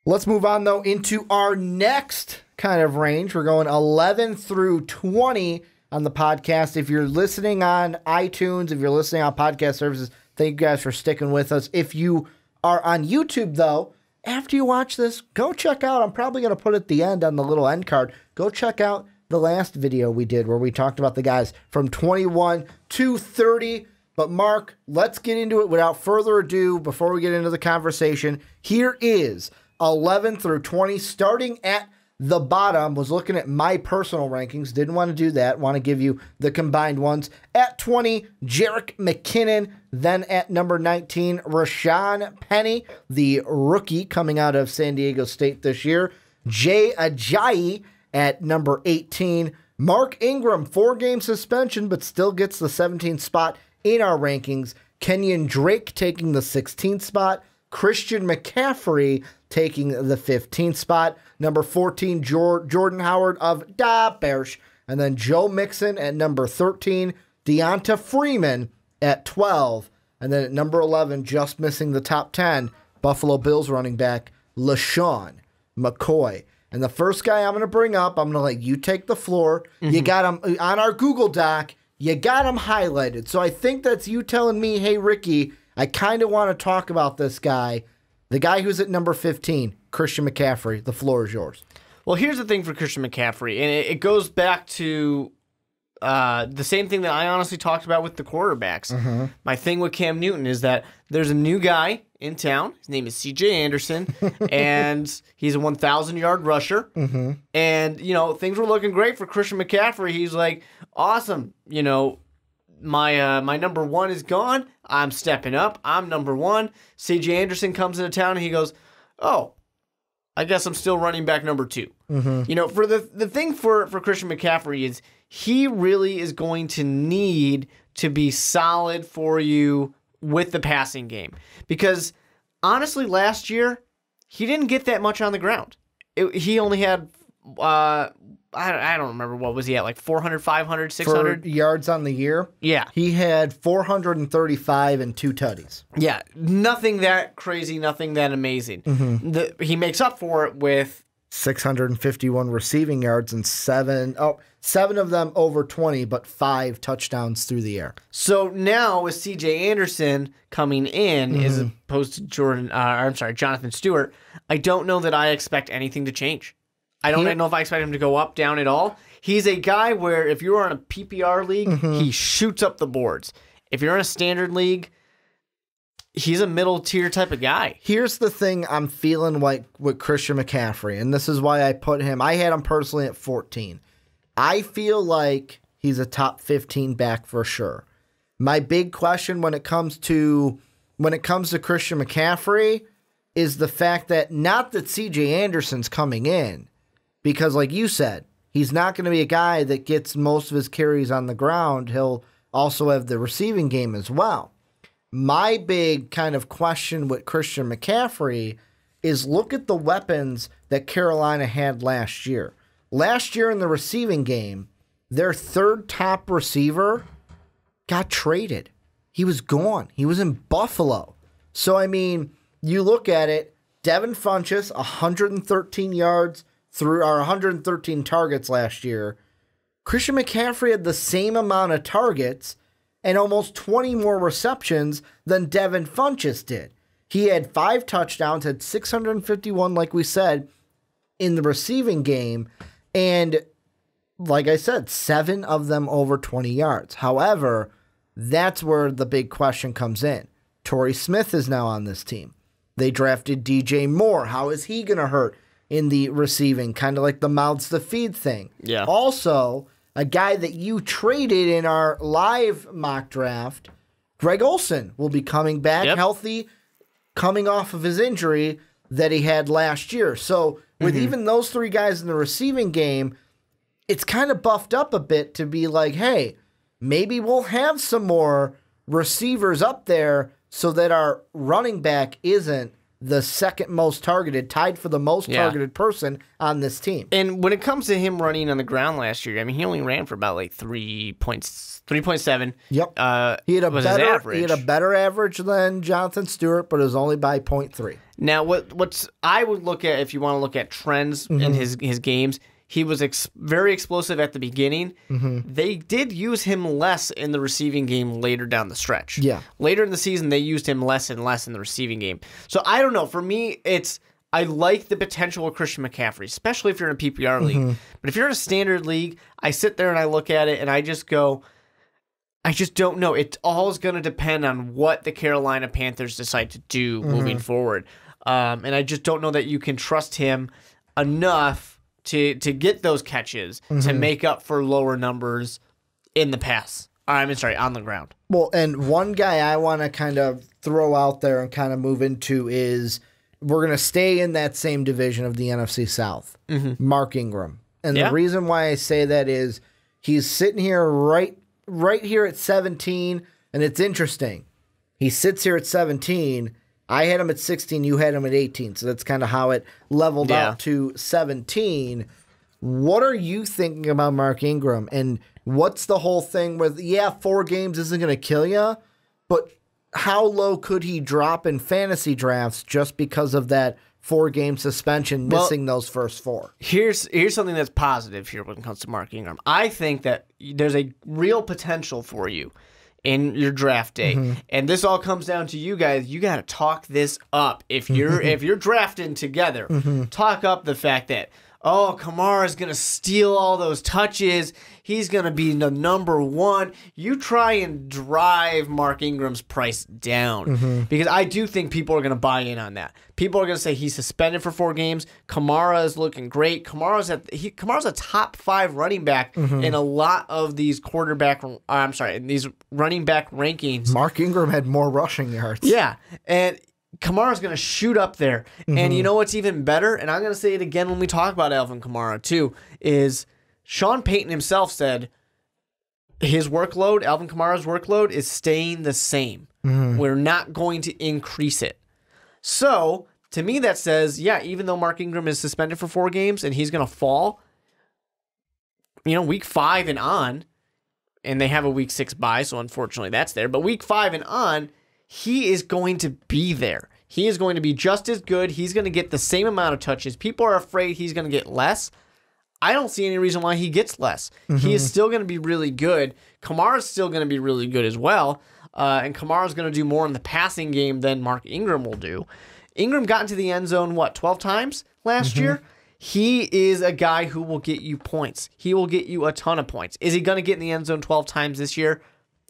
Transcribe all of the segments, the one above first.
Let's move on, though, into our next kind of range. We're going 11 through 20 on the podcast. If you're listening on iTunes, if you're listening on podcast services, thank you guys for sticking with us. If you are on YouTube, though, after you watch this, go check out, I'm probably going to put it at the end on the little end card, go check out the last video we did where we talked about the guys from 21 to 30. But Mark, let's get into it without further ado before we get into the conversation. Here is 11 through 20, starting at the bottom. Was looking at my personal rankings. Didn't want to do that. Want to give you the combined ones. At 20, Jerick McKinnon. Then at number 19, Rashawn Penny, the rookie coming out of San Diego State this year. Jay Ajayi at number 18. Mark Ingram, 4-game suspension, but still gets the 17th spot in our rankings. Kenyon Drake taking the 16th spot. Christian McCaffrey taking the 15th spot. Number 14, Jordan Howard of Da Bears. And then Joe Mixon at number 13. Deonta Freeman at 12. And then at number 11, just missing the top 10, Buffalo Bills running back LaShawn McCoy. And the first guy I'm going to bring up, I'm going to let you take the floor. You got him on our Google Doc. You got him highlighted. So I think that's you telling me, hey, Ricky, I kind of want to talk about this guy. The guy who's at number 15, Christian McCaffrey. The floor is yours. Well, here's the thing for Christian McCaffrey, and it goes back to the same thing that I honestly talked about with the quarterbacks. My thing with Cam Newton is that there's a new guy in town. His name is C.J. Anderson, and he's a 1,000-yard rusher. And, you know, things were looking great for Christian McCaffrey. He's like, awesome, you know, my number one is gone. I'm stepping up. I'm number one. C.J. Anderson comes into town, and he goes, oh, I guess I'm still running back number two. You know, for the thing for Christian McCaffrey is he really is going to need to be solid for you with the passing game. Because, honestly, last year, he didn't get that much on the ground. He only had, I don't remember, what was he at, like 400, 500, 600? For yards on the year? Yeah. He had 435 and 2 tutties. Yeah, nothing that crazy, nothing that amazing. He makes up for it with 651 receiving yards and 7 of them over 20, but 5 touchdowns through the air. So now with C.J. Anderson coming in as opposed to Jonathan Stewart, I don't know that I expect anything to change. I don't know if I expect him to go up, down at all. He's a guy where if you're on a PPR league, he shoots up the boards. If you're in a standard league, he's a middle tier type of guy. Here's the thing I'm feeling like with Christian McCaffrey, and this is why I put him. I had him personally at 14. I feel like he's a top 15 back for sure. My big question when it comes to Christian McCaffrey is the fact that not that C.J. Anderson's coming in, because like you said, he's not going to be a guy that gets most of his carries on the ground. He'll also have the receiving game as well. My big kind of question with Christian McCaffrey is look at the weapons that Carolina had last year. Last year in the receiving game, their third top receiver got traded. He was gone. He was in Buffalo. So, I mean, you look at it, Devin Funchess, 113 yards through our 113 targets last year. Christian McCaffrey had the same amount of targets and almost 20 more receptions than Devin Funchess did. He had 5 touchdowns, had 651, like we said, in the receiving game, and like I said, 7 of them over 20 yards. However, that's where the big question comes in. Torrey Smith is now on this team. They drafted DJ Moore. How is he going to hurt in the receiving? Kind of like the mouths to feed thing. Yeah. Also, a guy that you traded in our live mock draft, Greg Olsen, will be coming back healthy, coming off of his injury that he had last year. So with even those 3 guys in the receiving game, it's kind of buffed up a bit to be like, hey, maybe we'll have some more receivers up there so that our running back isn't the second most targeted, tied for the most targeted person on this team. And when it comes to him running on the ground last year, I mean, he only ran for about like 3.7. Yep. He had a better average than Jonathan Stewart, but it was only by 0.3. Now, what's I would look at if you want to look at trends in his games, he was very explosive at the beginning. They did use him less in the receiving game later down the stretch. Yeah. Later in the season, they used him less and less in the receiving game. So I don't know. For me, I like the potential of Christian McCaffrey, especially if you're in a PPR league. But if you're in a standard league, I sit there and I look at it and I just go, I just don't know. It all is going to depend on what the Carolina Panthers decide to do moving forward. And I just don't know that you can trust him enough to get those catches to make up for lower numbers in the pass. On the ground. Well, and one guy I want to kind of throw out there and kind of move into is we're going to stay in that same division of the NFC South, Mark Ingram. And the reason why I say that is he's sitting here right here at 17, and it's interesting. He sits here at 17. I had him at 16, you had him at 18, so that's kind of how it leveled out to 17. What are you thinking about Mark Ingram, and what's the whole thing with, 4 games isn't going to kill you, but how low could he drop in fantasy drafts just because of that 4-game suspension, missing those first 4? Here's something that's positive here when it comes to Mark Ingram. I think that there's a real potential for you in your draft day. And this all comes down to you guys. You got to talk this up. If you're drafting together, talk up the fact that, Kamara's going to steal all those touches. He's going to be the number 1. You try and drive Mark Ingram's price down because I do think people are going to buy in on that. People are going to say he's suspended for 4 games. Kamara is looking great. Kamara's a top 5 running back in a lot of these in these running back rankings. Mark Ingram had more rushing yards. Yeah, and Kamara's going to shoot up there. And you know what's even better? And I'm going to say it again when we talk about Alvin Kamara too, is Sean Payton himself said Alvin Kamara's workload is staying the same. We're not going to increase it. So to me that says, even though Mark Ingram is suspended for 4 games and he's going to fall, week 5 and on, and they have a week 6 bye, so unfortunately that's there. But week 5 and on, he is going to be there. He is going to be just as good. He's going to get the same amount of touches. People are afraid he's going to get less. I don't see any reason why he gets less. He is still going to be really good. Kamara's still going to be really good as well. And Kamara's going to do more in the passing game than Mark Ingram will do. Ingram got into the end zone, 12 times last year? He is a guy who will get you points. He will get you a ton of points. Is he going to get in the end zone 12 times this year?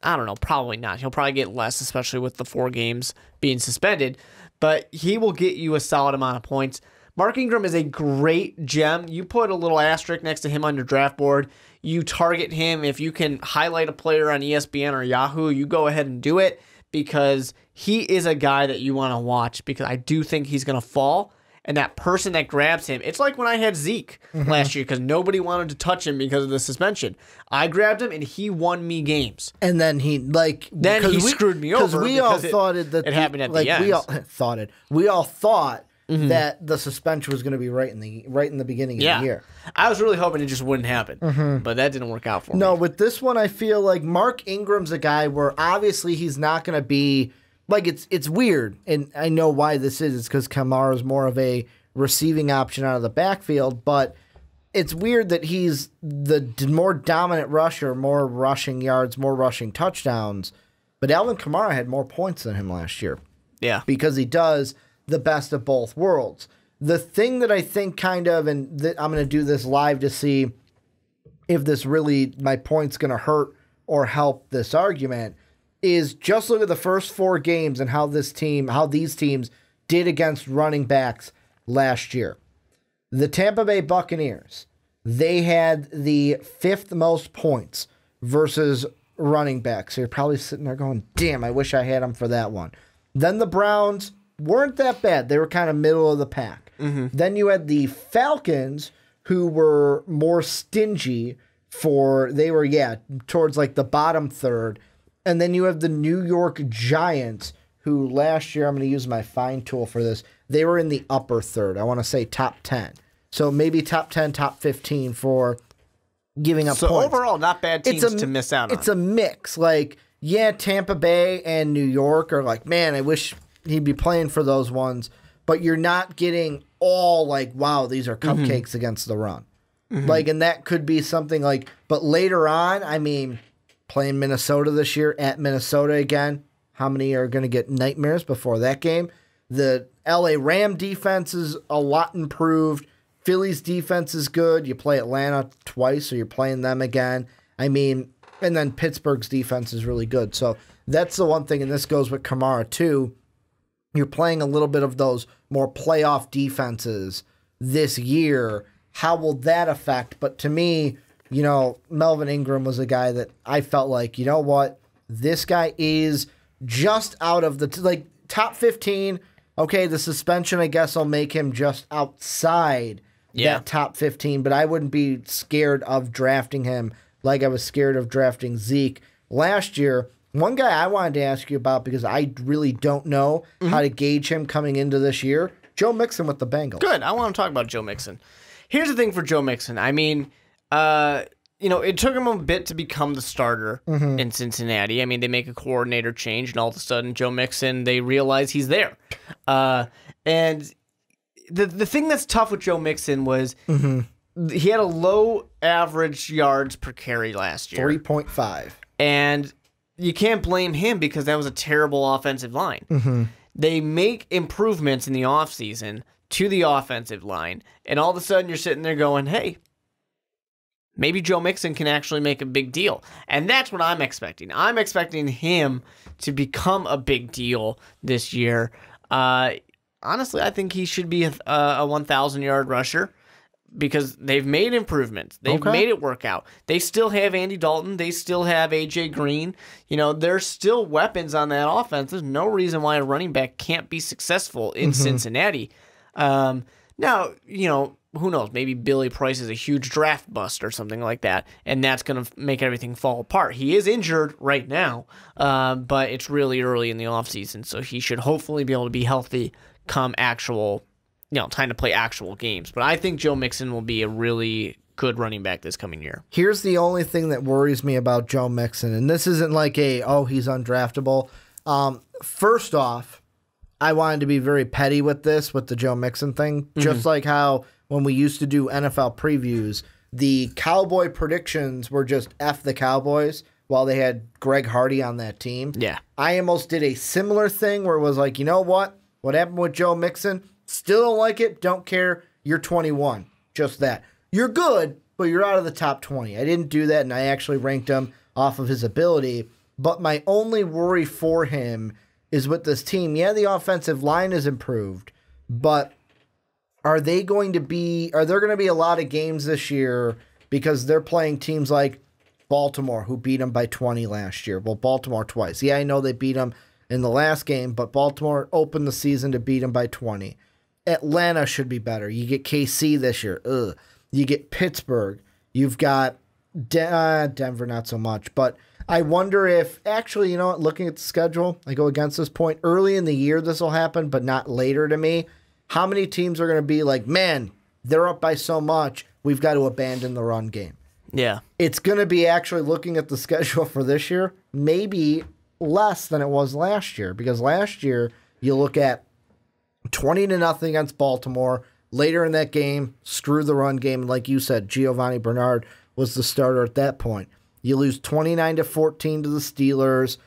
I don't know. Probably not. He'll probably get less, especially with the 4 games being suspended. But he will get you a solid amount of points. Mark Ingram is a great gem. You put a little asterisk next to him on your draft board. You target him. If you can highlight a player on ESPN or Yahoo, you go ahead and do it because he is a guy that you want to watch because I do think he's going to fall. And that person that grabs him, it's like when I had Zeke last year because nobody wanted to touch him because of the suspension. I grabbed him and he won me games. And then he screwed me over because we all thought that it happened at the end. We all thought that the suspension was going to be right in the beginning of the year. I was really hoping it just wouldn't happen, but that didn't work out for me. No, with this one, I feel like Mark Ingram's a guy where obviously he's not going to be. Like, it's weird, and I know why this is. It's because Kamara's more of a receiving option out of the backfield, but it's weird that he's the more dominant rusher, more rushing yards, more rushing touchdowns, but Alvin Kamara had more points than him last year. Yeah. Because he does the best of both worlds. The thing that I think kind of, and I'm going to do this live to see if this really, my point's going to hurt or help this argument, is just look at the first 4 games and how these teams did against running backs last year. The Tampa Bay Buccaneers, they had the 5th most points versus running backs. So you're probably sitting there going, damn, I wish I had them for that one. Then the Browns weren't that bad. They were kind of middle of the pack. Then you had the Falcons, who were more stingy towards like the bottom third. And then you have the New York Giants, who last year, I'm going to use my fine tool for this, they were in the upper third. I want to say top 10. So maybe top 10, top 15 for giving up points. So overall, not bad teams to miss out on. It's a mix. Like, yeah, Tampa Bay and New York are like, man, I wish he'd be playing for those ones. But you're not getting all like, wow, these are cupcakes against the run. Like, and that could be something like, but later on, I mean, playing Minnesota this year, at Minnesota again, how many are going to get nightmares before that game? The LA Ram defense is a lot improved. Philly's defense is good. You play Atlanta twice, so you're playing them again. I mean, and then Pittsburgh's defense is really good. So that's the one thing, and this goes with Kamara too. You're playing a little bit of those more playoff defenses this year. How will that affect? But to me, you know, Melvin Ingram was a guy that I felt like, you know what? This guy is just out of the top 15. Okay, the suspension, I guess, will make him just outside that top 15, but I wouldn't be scared of drafting him like I was scared of drafting Zeke last year. One guy I wanted to ask you about because I really don't know how to gauge him coming into this year, Joe Mixon with the Bengals. Good. I want to talk about Joe Mixon. Here's the thing for Joe Mixon. I mean, it took him a bit to become the starter in Cincinnati. I mean, they make a coordinator change, and all of a sudden, Joe Mixon, they realize he's there. And the thing that's tough with Joe Mixon was he had a low average yards per carry last year. 3.5. And you can't blame him because that was a terrible offensive line. They make improvements in the offseason to the offensive line, and all of a sudden you're sitting there going, hey, maybe Joe Mixon can actually make a big deal. And that's what I'm expecting. I'm expecting him to become a big deal this year. Honestly, I think he should be a 1,000-yard rusher because they've made improvements. They've made it work out. They still have Andy Dalton. They still have A.J. Green. You know, there's still weapons on that offense. There's no reason why a running back can't be successful in Cincinnati. Now, you know, who knows? Maybe Billy Price is a huge draft bust or something like that, and that's going to make everything fall apart. He is injured right now, but it's really early in the offseason, so he should hopefully be able to be healthy come actual, time to play actual games. But I think Joe Mixon will be a really good running back this coming year. Here's the only thing that worries me about Joe Mixon, and this isn't like he's undraftable. First off, I wanted to be very petty with the Joe Mixon thing, just like how when we used to do NFL previews, the Cowboy predictions were just F the Cowboys while they had Greg Hardy on that team. Yeah. I almost did a similar thing where it was like, you know what? What happened with Joe Mixon? Still don't like it. Don't care. You're 21. Just that. You're good, but you're out of the top 20. I didn't do that, and I actually ranked him off of his ability. But my only worry for him is with this team. Yeah, the offensive line is improved, but are there going to be a lot of games this year because they're playing teams like Baltimore, who beat them by 20 last year? Well, Baltimore twice. Yeah, I know they beat them in the last game, but Baltimore opened the season to beat them by 20. Atlanta should be better. You get KC this year. Ugh. You get Pittsburgh. You've got Denver, not so much. But I wonder if, actually, you know what, looking at the schedule, I go against this point. Early in the year this will happen, but not later to me. How many teams are going to be like, man, they're up by so much, we've got to abandon the run game? Yeah. It's going to be, actually looking at the schedule for this year, maybe less than it was last year. Because last year, you look at 20-0 against Baltimore. Later in that game, screw the run game. Like you said, Giovanni Bernard was the starter at that point. You lose 29-14 to the Steelers,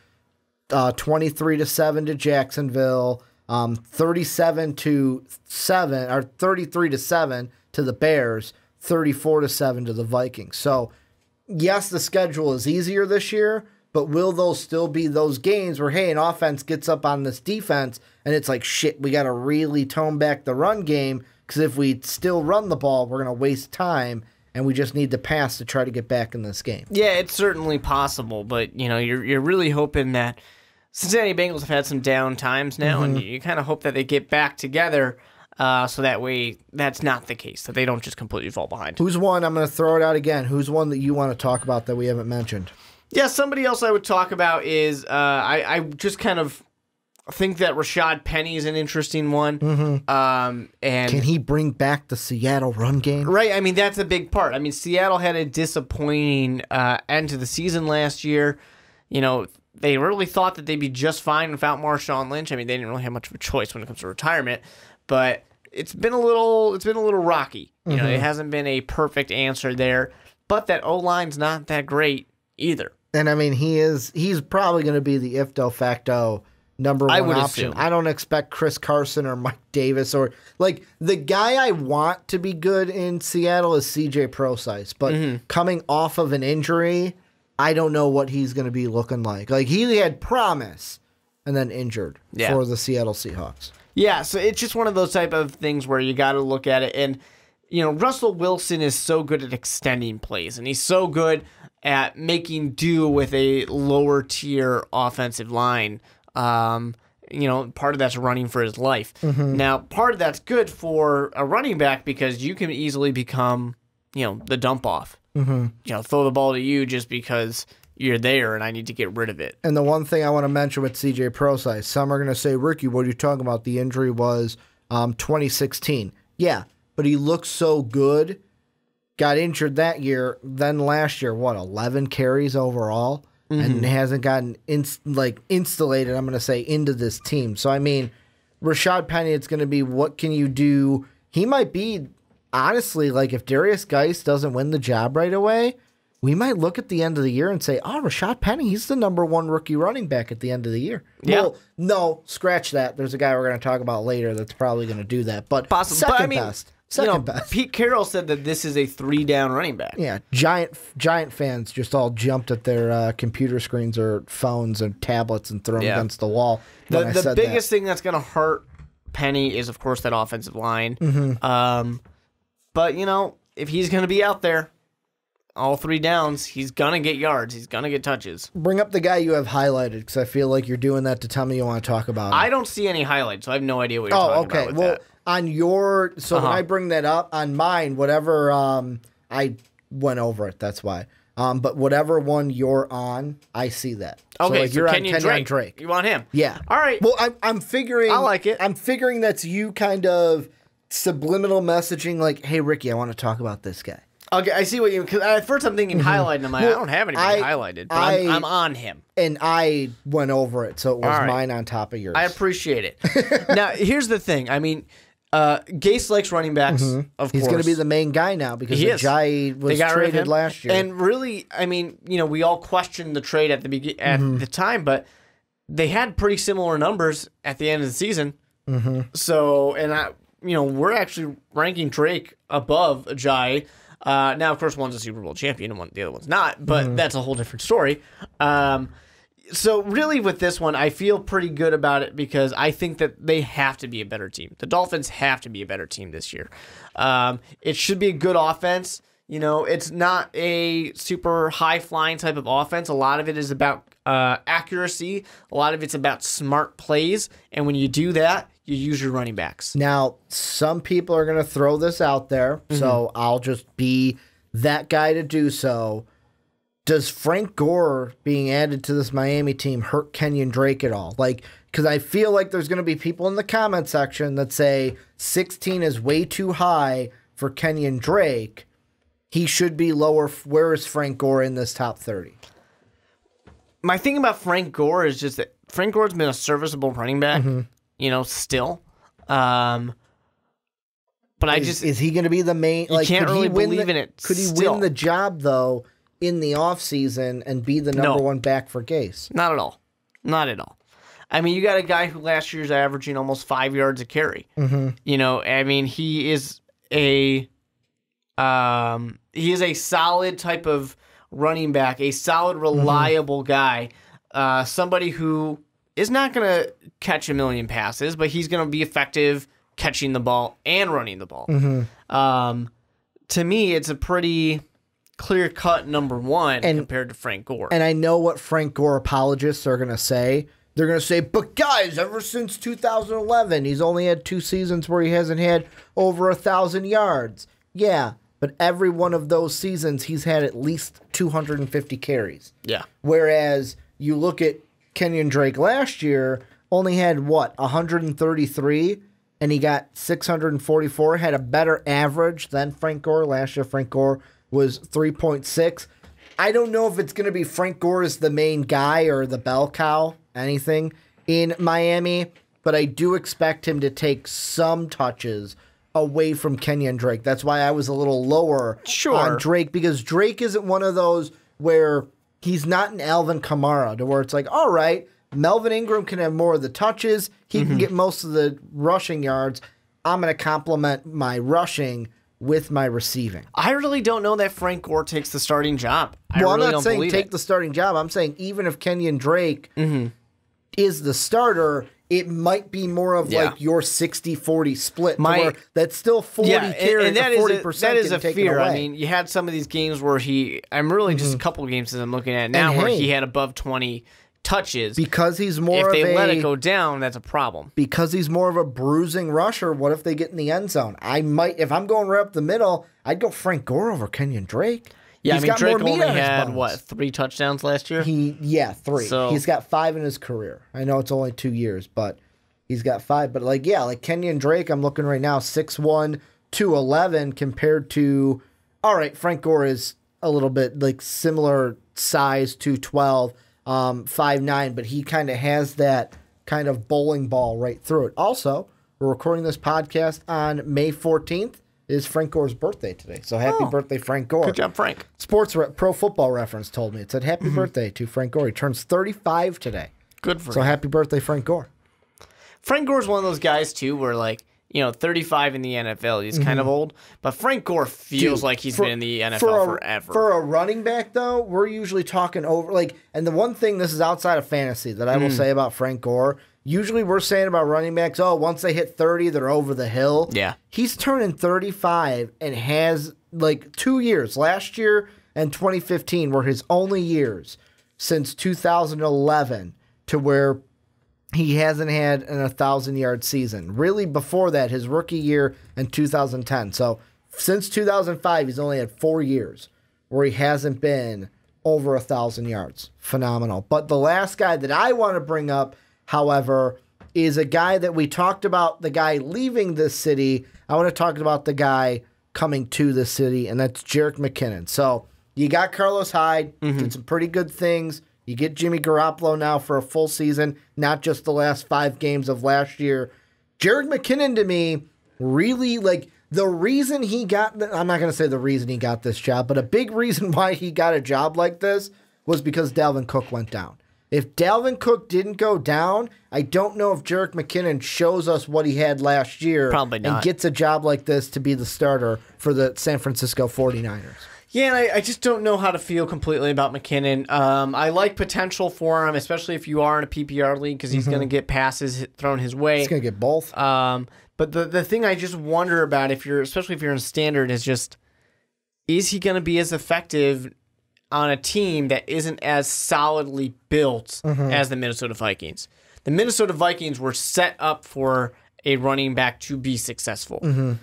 23-7 to Jacksonville, 33-7 to the Bears, 34-7 to the Vikings. So, yes, the schedule is easier this year, but will those still be those games where, hey, an offense gets up on this defense and it's like, shit, we got to really tone back the run game because if we still run the ball, we're going to waste time and we just need to pass to try to get back in this game. Yeah, it's certainly possible, but you're really hoping that Cincinnati Bengals have had some down times now, and you kind of hope that they get back together so that way that's not the case, that they don't just completely fall behind. Who's one? I'm going to throw it out again. Who's one that you want to talk about that we haven't mentioned? Yeah, somebody else I would talk about is I just kind of think that Rashad Penny is an interesting one. And Can he bring back the Seattle run game? Right. I mean, that's a big part. I mean, Seattle had a disappointing end to the season last year. You know, they really thought that they'd be just fine without Marshawn Lynch. I mean, they didn't really have much of a choice when it comes to retirement, but it's been a little rocky. You know, it hasn't been a perfect answer there, but that O-line's not that great either. And I mean, he's probably going to be the if de facto number one option. Assume. I don't expect Chris Carson or Mike Davis or like the guy I want to be good in Seattle is CJ Procise, but coming off of an injury, I don't know what he's going to be looking like. Like he had promise and then injured for the Seattle Seahawks. Yeah, so it's just one of those type of things where you got to look at it. And, you know, Russell Wilson is so good at extending plays, and he's so good at making do with a lower tier offensive line. You know, part of that's running for his life. Now, part of that's good for a running back because you can easily become, you know, the dump off. You know, throw the ball to you just because you're there and I need to get rid of it. And the one thing I want to mention with CJ Procise, some are going to say, Ricky, what are you talking about? The injury was 2016. Yeah, but he looked so good. Got injured that year. Then last year, 11 carries overall? And hasn't gotten installated, I'm going to say, into this team. So, I mean, Rashad Penny, it's going to be what can you do? He might be, honestly, like if Darius Geis doesn't win the job right away, we might look at the end of the year and say, oh, Rashad Penny, he's the number one rookie running back at the end of the year. Yeah. Well, no, scratch that. There's a guy we're going to talk about later that's probably going to do that. But possible. second But, I mean, best. Second best. Pete Carroll said that this is a 3-down running back. Yeah, giant fans just all jumped at their computer screens or phones and tablets and threw them against the wall. The biggest thing that's going to hurt Penny is, of course, that offensive line. But, you know, if he's going to be out there, all 3 downs, he's going to get yards. He's going to get touches. Bring up the guy you have highlighted because I feel like you're doing that to tell me you want to talk about him. I don't see any highlights, so I have no idea what you're talking about with that. On your, when I bring that up, on mine, whatever, I went over it, that's why. But whatever one you're on, I see that. Okay, so you're Kenyon on Kenyon Drake. You want him? Yeah. All right. Well, I'm figuring. I like it. I'm figuring that's you kind of subliminal messaging like, hey, Ricky, I want to talk about this guy. Okay, I see what you mean. Because at first I'm thinking highlighting him. I don't have anything highlighted, but I'm on him. And I went over it, so it was mine on top of yours. I appreciate it. Now, here's the thing. I mean, Gase likes running backs, of course. He's going to be the main guy now because Ajayi was traded last year. And really, I mean, you know, we all questioned the trade at the time, but they had pretty similar numbers at the end of the season. So, and we're actually ranking Drake above Ajayi. Now, of course, one's a Super Bowl champion and the other one's not, but that's a whole different story. So really with this one, I feel pretty good about it because I think that they have to be a better team. The Dolphins have to be a better team this year. It should be a good offense. You know, it's not a super high-flying type of offense. A lot of it is about accuracy. A lot of it's about smart plays. And when you do that, you use your running backs. Now, some people are going to throw this out there, so I'll just be that guy to do so. Does Frank Gore being added to this Miami team hurt Kenyon Drake at all? Like, because I feel like there's going to be people in the comment section that say 16 is way too high for Kenyon Drake. He should be lower. Where is Frank Gore in this top 30? My thing about Frank Gore is just that Frank Gore's been a serviceable running back, still. But is he going to be the main? You can't really believe in it. Could he win the job though in the offseason and be the number one back for Gase? Not at all. Not at all. I mean, you got a guy who last year's averaging almost 5 yards a carry. You know, I mean, he is a solid type of running back, a solid, reliable guy, somebody who is not going to catch a million passes, but he's going to be effective catching the ball and running the ball. To me, it's a pretty clear-cut number one compared to Frank Gore. And I know what Frank Gore apologists are going to say. They're going to say, but guys, ever since 2011, he's only had 2 seasons where he hasn't had over 1,000 yards. Yeah, but every one of those seasons, he's had at least 250 carries. Yeah. Whereas you look at Kenyon Drake last year, only had, 133, and he got 644, had a better average than Frank Gore. Last year, Frank Gore was 3.6. I don't know if it's going to be Frank Gore as the main guy or the bell cow, anything, in Miami, but I do expect him to take some touches away from Kenyon Drake. That's why I was a little lower on Drake, because Drake isn't one of those where he's not an Alvin Kamara, to where it's like, all right, Melvin Ingram can have more of the touches. He can get most of the rushing yards. I'm going to complement my rushing with my receiving. I really don't know that Frank Gore takes the starting job. I'm not saying take the starting job. I'm saying even if Kenyon Drake is the starter, it might be more of like your 60-40 split. That's still 40 carries, and 40% that is a fear. Away. I mean, you had some of these games where I'm really just a couple of games that I'm looking at now where he had above 20 touches. Because he's more if they let it go down, that's a problem. Because he's more of a bruising rusher, what if they get in the end zone? I might, if I'm going right up the middle, I'd go Frank Gore over Kenyon Drake. Yeah, I mean, Drake only had, 3 touchdowns last year? 3. So, he's got 5 in his career. I know it's only 2 years, but he's got 5. But, like Kenyon Drake, I'm looking right now, 6'1", 211 compared to, all right, Frank Gore is a little bit, similar size, 212, 5'9", but he kind of has that kind of bowling ball right through it. Also, we're recording this podcast on May 14th. Is Frank Gore's birthday today. So happy birthday, Frank Gore. Good job, Frank. Pro Football Reference told me. It said happy birthday to Frank Gore. He turns 35 today. Good for him. So happy birthday, Frank Gore. Frank Gore's one of those guys, too, where, 35 in the NFL, he's kind of old. But Frank Gore feels like he's been in the NFL forever. For a running back, though, we're usually talking over, and the one thing, this is outside of fantasy, that I will say about Frank Gore, usually we're saying about running backs, once they hit 30, they're over the hill. Yeah. He's turning 35 and has, 2 years. Last year and 2015 were his only years since 2011 to where he hasn't had an 1,000-yard season. Really, before that, his rookie year in 2010. So, since 2005, he's only had 4 years where he hasn't been over 1,000 yards. Phenomenal. But the last guy that I want to bring up, however, is a guy that we talked about, the guy leaving this city. I want to talk about the guy coming to the city, and that's Jerick McKinnon. So you got Carlos Hyde, did some pretty good things. You get Jimmy Garoppolo now for a full season, not just the last 5 games of last year. Jerick McKinnon, to me, really, the reason he got, I'm not going to say the reason he got this job, but a big reason why he got a job like this was because Dalvin Cook went down. If Dalvin Cook didn't go down, I don't know if Jerick McKinnon shows us what he had last year. Probably not. And gets a job like this to be the starter for the San Francisco 49ers. Yeah, and I just don't know how to feel completely about McKinnon. I like potential for him, especially if you are in a PPR league, because he's going to get passes thrown his way. He's going to get both. But the thing I just wonder about, especially if you're in standard, is just, is he going to be as effective on a team that isn't as solidly built as the Minnesota Vikings? The Minnesota Vikings were set up for a running back to be successful.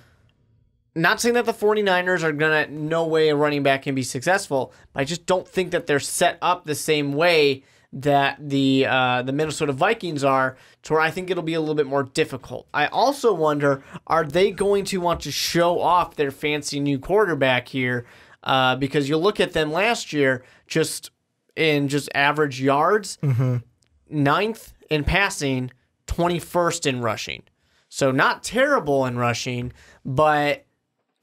Not saying that the 49ers are going to, no way a running back can be successful, but I just don't think that they're set up the same way that the Minnesota Vikings are, to where I think it'll be a little bit more difficult. I also wonder, are they going to want to show off their fancy new quarterback here? Because you look at them last year, just average yards, 9th in passing, 21st in rushing. So not terrible in rushing, but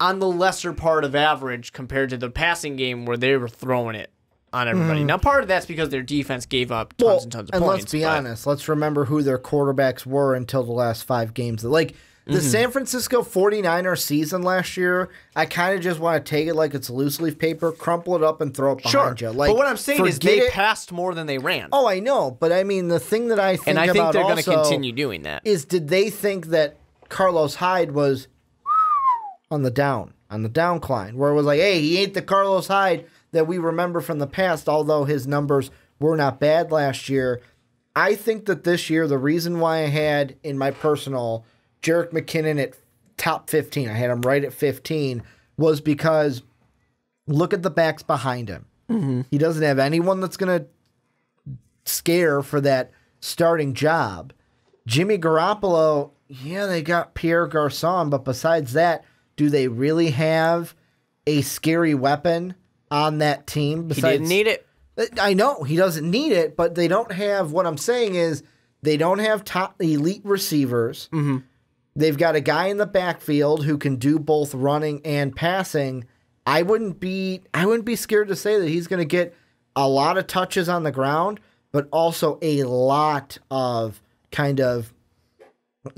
on the lesser part of average compared to the passing game where they were throwing it on everybody. Now, part of that's because their defense gave up tons and tons of points. And let's be honest. Let's remember who their quarterbacks were until the last 5 games. The San Francisco 49er season last year, I kind of just want to take it like it's loose leaf paper, crumple it up, and throw it behind you. But what I'm saying is they passed more than they ran. Oh, I know. But, I mean, the thing that I think about, and I think they're going to continue doing that, is did they think that Carlos Hyde was on the downcline, where it was like, hey, he ain't the Carlos Hyde that we remember from the past, although his numbers were not bad last year. I think that this year, the reason why I had in my personal Jerick McKinnon at top 15, I had him right at 15, was because look at the backs behind him. He doesn't have anyone that's going to scare for that starting job. Jimmy Garoppolo, yeah, they got Pierre Garçon, but besides that, do they really have a scary weapon on that team? He didn't need it. I know he doesn't need it, but they don't have, what I'm saying is they don't have top elite receivers. Mm-hmm. They've got a guy in the backfield who can do both running and passing. I wouldn't be scared to say that he's going to get a lot of touches on the ground, but also a lot of kind of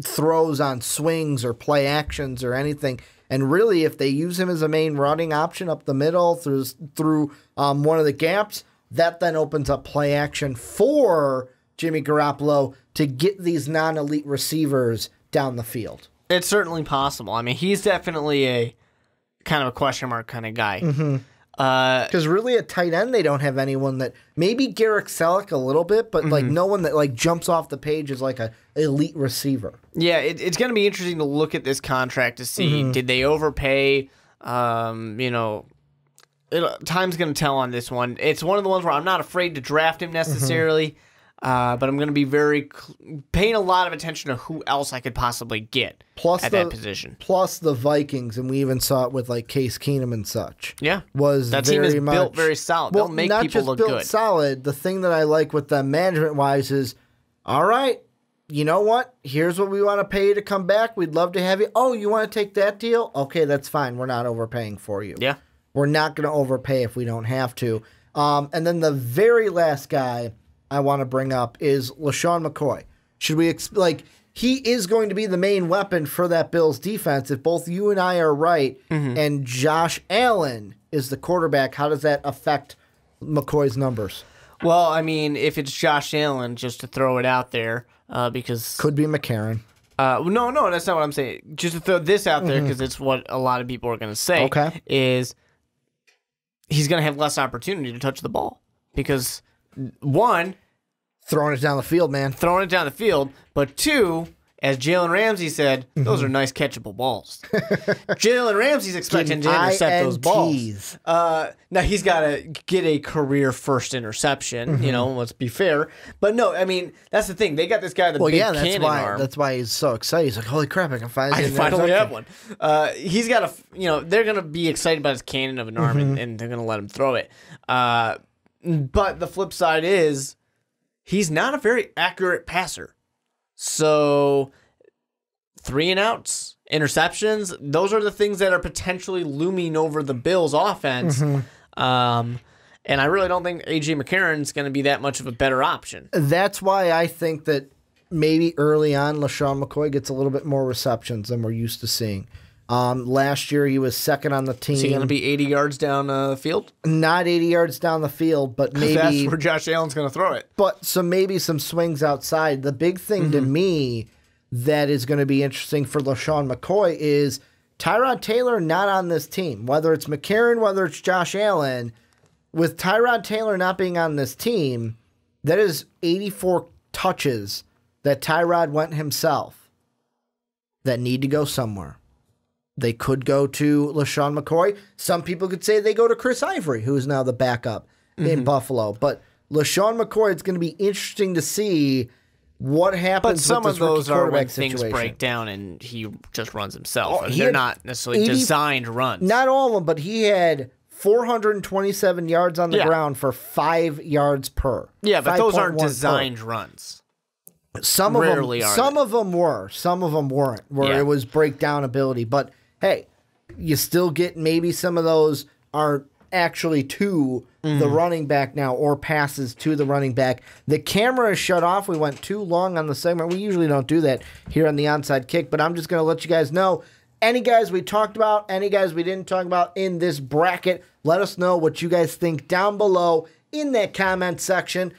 throws on swings or play actions or anything. And really, if they use him as a main running option up the middle through one of the gaps, that then opens up play action for Jimmy Garoppolo to get these non-elite receivers down the field. It's certainly possible. I mean, he's definitely a kind of a question mark kind of guy. Because really at tight end, they don't have anyone that, maybe Garrett Selleck a little bit, but like no one that like jumps off the page as like a elite receiver. Yeah, it's going to be interesting to look at this contract to see, did they overpay? Time's going to tell on this one. It's one of the ones where I'm not afraid to draft him necessarily, but I'm going to be paying a lot of attention to who else I could possibly get at that position. Plus the Vikings, and we even saw it with like Case Keenum and such. Yeah, was that team is built very solid. They'll make people look good. Not just built solid. The thing that I like with them management-wise is, all right, you know what? Here's what we want to pay you to come back. We'd love to have you. Oh, you want to take that deal? Okay, that's fine. We're not overpaying for you. Yeah. We're not going to overpay if we don't have to. And then the very last guy I want to bring up is LaShawn McCoy. Should we he is going to be the main weapon for that Bills defense if both you and I are right, and Josh Allen is the quarterback. How does that affect McCoy's numbers? Well, I mean, if it's Josh Allen, just to throw it out there, because could be McCarron. No, that's not what I'm saying. Just to throw this out there, because it's what a lot of people are going to say. Okay, is he's going to have less opportunity to touch the ball because one. Throwing it down the field, man. Throwing it down the field. But two, as Jalen Ramsey said, those are nice catchable balls. Jalen Ramsey's expecting to intercept those balls. Now, he's got to get a career first interception, let's be fair. But no, I mean, that's the thing. They got this guy with a big cannon arm. That's why he's so excited. He's like, holy crap, I can finally have one. He's got they're going to be excited about his cannon of an arm, and they're going to let him throw it. But the flip side is, he's not a very accurate passer. So 3 and outs, interceptions, those are the things that are potentially looming over the Bills' offense. And I really don't think A.J. McCarron's going to be that much of a better option. That's why I think that maybe early on LaShawn McCoy gets a little bit more receptions than we're used to seeing. Last year, he was second on the team. Is he going to be 80 yards down the field? Not 80 yards down the field, but maybe... That's where Josh Allen's going to throw it. But maybe some swings outside. The big thing to me that is going to be interesting for LaShawn McCoy is Tyrod Taylor not on this team. Whether it's McCarron, whether it's Josh Allen, with Tyrod Taylor not being on this team, that is 84 touches that Tyrod went himself that need to go somewhere. They could go to LaShawn McCoy. Some people could say they go to Chris Ivory, who is now the backup in Buffalo. But LaShawn McCoy, it's going to be interesting to see what happens. But some with of this those are when situation. Things break down and he just runs himself. They're not necessarily designed runs. Not all of them, but he had 427 yards on the ground for 5 yards per. Yeah, but those aren't designed runs. Some of them were. Some of them weren't, where it was breakdown ability. But hey, you still get maybe some of those aren't actually to the running back now or passes to the running back. The camera is shut off. We went too long on the segment. We usually don't do that here on the Onside Kick, but I'm just going to let you guys know any guys we talked about, any guys we didn't talk about in this bracket. Let us know what you guys think down below in that comment section.